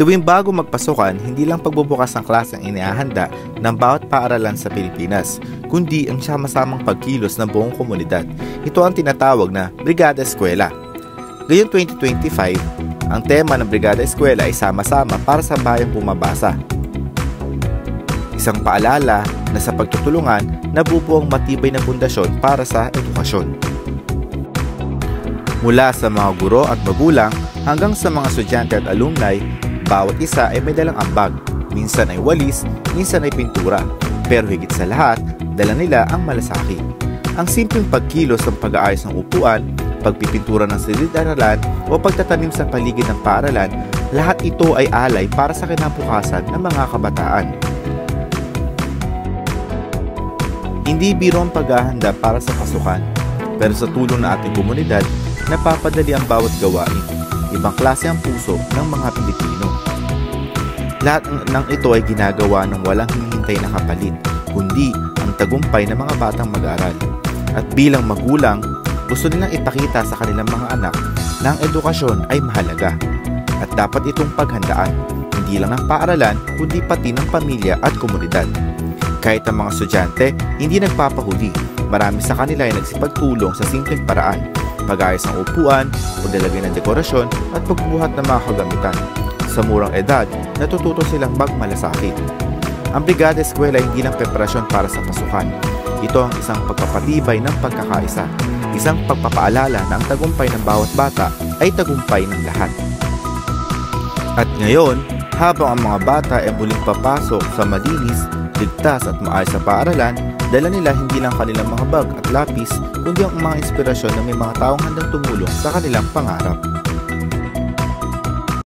Tuwing bago magpasukan, hindi lang pagbubukas ng klase ang inihahanda ng bawat paaralan sa Pilipinas, kundi ang sama-samang pagkilos ng buong komunidad. Ito ang tinatawag na Brigada Eskwela. Ngayong 2025, ang tema ng Brigada Eskwela ay sama-sama para sa bayang bumabasa. Isang paalala na sa pagtutulungan, nabubuo ang matibay na pundasyon para sa edukasyon. Mula sa mga guro at magulang hanggang sa mga estudyante at alumni, bawat isa ay may dalang ambag. Minsan ay walis, minsan ay pintura. Pero higit sa lahat, dala nila ang malasakit. Ang simpleng pagkilos ng pag-aayos ng upuan, pagpipintura ng silid-aralan o pagtatanim sa paligid ng paaralan, lahat ito ay alay para sa kinabukasan ng mga kabataan. Hindi biro ang paghahanda para sa pasukan, pero sa tulong ng ating komunidad, napapadali ang bawat gawain. Ibang klase ang puso ng mga Pilipino. Lahat ng ito ay ginagawa ng walang hinihintay na kapalit, kundi ang tagumpay ng mga batang mag-aral. At bilang magulang, gusto nilang ipakita sa kanilang mga anak na ang edukasyon ay mahalaga at dapat itong paghandaan, hindi lang ng paaralan kundi pati ng pamilya at komunidad. Kahit ang mga estudyante, hindi nagpapahuli. Marami sa kanila ay nagsipagtulong sa simpleng paraan, pag-ayos ng upuan, paglalagay ng dekorasyon at pagbuhat ng mga kagamitan. Sa murang edad, natututo silang magmalasakit. Ang Brigada Eskwela ay hindi lang preparasyon para sa pasukan. Ito ang isang pagpapatibay ng pagkakaisa, isang pagpapaalala na ang tagumpay ng bawat bata ay tagumpay ng lahat. At ngayon, habang ang mga bata ay muling papasok sa malinis, ligtas at maayos sa paaralan, dala nila hindi lang kanilang mga bag at lapis, kundi ang mga inspirasyon na may mga taong handang tumulong sa kanilang pangarap.